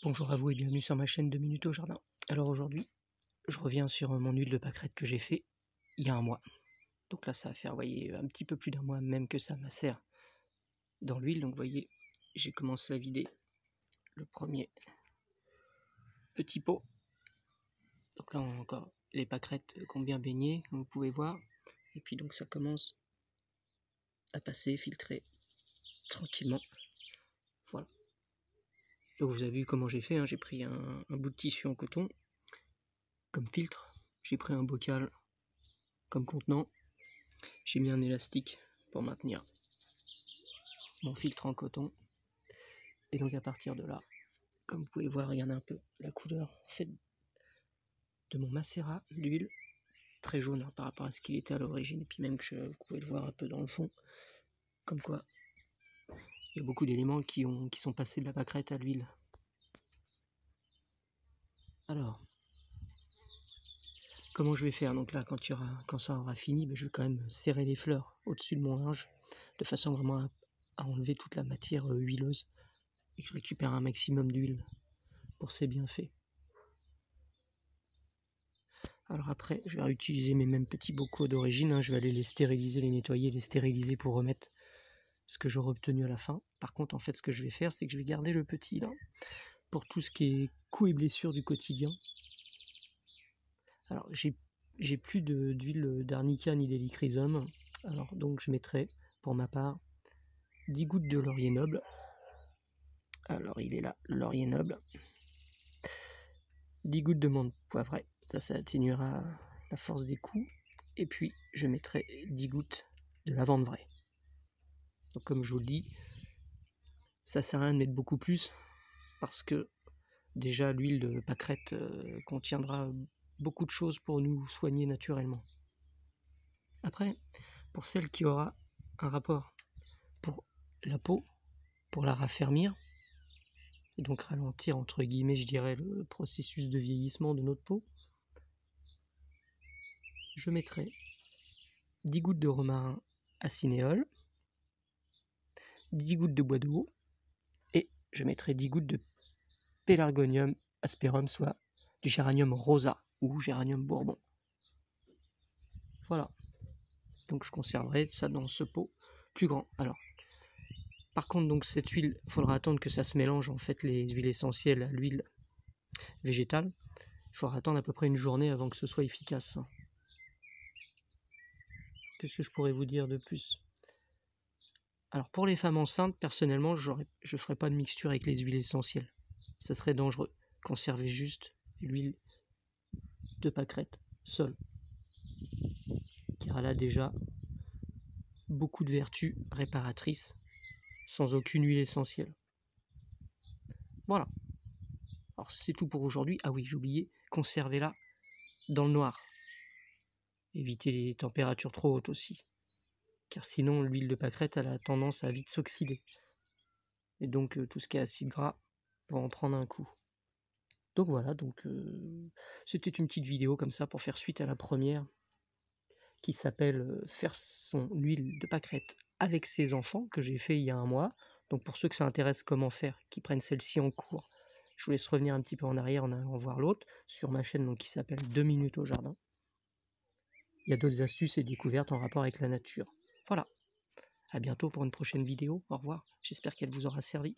Bonjour à vous et bienvenue sur ma chaîne 2 minutes au jardin. Alors aujourd'hui, je reviens sur mon huile de pâquerette que j'ai fait il y a un mois. Donc là, ça va faire, vous voyez, un petit peu plus d'un mois même que ça macère dans l'huile. Donc vous voyez, j'ai commencé à vider le premier petit pot. Donc là, on a encore les pâquerettes qui ont bien baigné, comme vous pouvez voir. Et puis donc ça commence à passer, filtrer tranquillement. Voilà. Donc vous avez vu comment j'ai fait, hein. J'ai pris un bout de tissu en coton comme filtre. J'ai pris un bocal comme contenant. J'ai mis un élastique pour maintenir mon filtre en coton. Et donc à partir de là, comme vous pouvez voir, regardez un peu la couleur en fait de mon macérat d'huile, très jaune hein, par rapport à ce qu'il était à l'origine. Et puis même que vous pouvez le voir un peu dans le fond, comme quoi il y a beaucoup d'éléments qui sont passés de la pâquerette à l'huile. Alors, comment je vais faire? Donc là, quand ça aura fini, je vais quand même serrer les fleurs au-dessus de mon linge, de façon vraiment à enlever toute la matière huileuse et que je récupère un maximum d'huile pour ces bienfaits. Alors après, je vais réutiliser mes mêmes petits bocaux d'origine, hein. Je vais aller les stériliser, les nettoyer, les stériliser pour remettre ce que j'aurai obtenu à la fin. Par contre, en fait, ce que je vais faire, c'est que je vais garder le petit là, pour tout ce qui est coups et blessures du quotidien. Alors, j'ai plus d'huile d'arnica ni d'hélichrysum. Alors, donc, je mettrai, pour ma part, 10 gouttes de laurier noble. Alors, il est là, le laurier noble. 10 gouttes de menthe poivrée. Ça atténuera la force des coups. Et puis, je mettrai 10 gouttes de lavande vraie. Donc, comme je vous le dis, ça sert à rien de mettre beaucoup plus, parce que déjà, l'huile de pâquerette contiendra beaucoup de choses pour nous soigner naturellement. Après, pour celle qui aura un rapport pour la peau, pour la raffermir, et donc ralentir, entre guillemets, je dirais, le processus de vieillissement de notre peau, je mettrai 10 gouttes de romarin à cinéole, 10 gouttes de bois de haut, et je mettrai 10 gouttes de Pelargonium asperum, soit du géranium rosa ou géranium bourbon. Voilà. Donc je conserverai ça dans ce pot plus grand. Alors, par contre, donc cette huile, il faudra attendre que ça se mélange en fait les huiles essentielles à l'huile végétale. Il faudra attendre à peu près une journée avant que ce soit efficace. Qu'est-ce que je pourrais vous dire de plus? Alors pour les femmes enceintes, personnellement, je ne ferai pas de mixture avec les huiles essentielles. Ça serait dangereux. Conservez juste l'huile de pâquerette seule, car elle a déjà beaucoup de vertus réparatrices sans aucune huile essentielle. Voilà. Alors c'est tout pour aujourd'hui. Ah oui, j'ai oublié, conservez-la dans le noir. Évitez les températures trop hautes aussi, car sinon l'huile de pâquerette elle a tendance à vite s'oxyder. Et donc tout ce qui est acide gras va en prendre un coup. Donc voilà, c'était une petite vidéo comme ça pour faire suite à la première qui s'appelle faire son huile de pâquerette avec ses enfants, que j'ai fait il y a un mois. Donc pour ceux que ça intéresse comment faire, qui prennent celle-ci en cours, je vous laisse revenir un petit peu en arrière en allant voir l'autre sur ma chaîne donc, qui s'appelle 2 minutes au jardin. Il y a d'autres astuces et découvertes en rapport avec la nature. Voilà, à bientôt pour une prochaine vidéo, au revoir, j'espère qu'elle vous aura servi.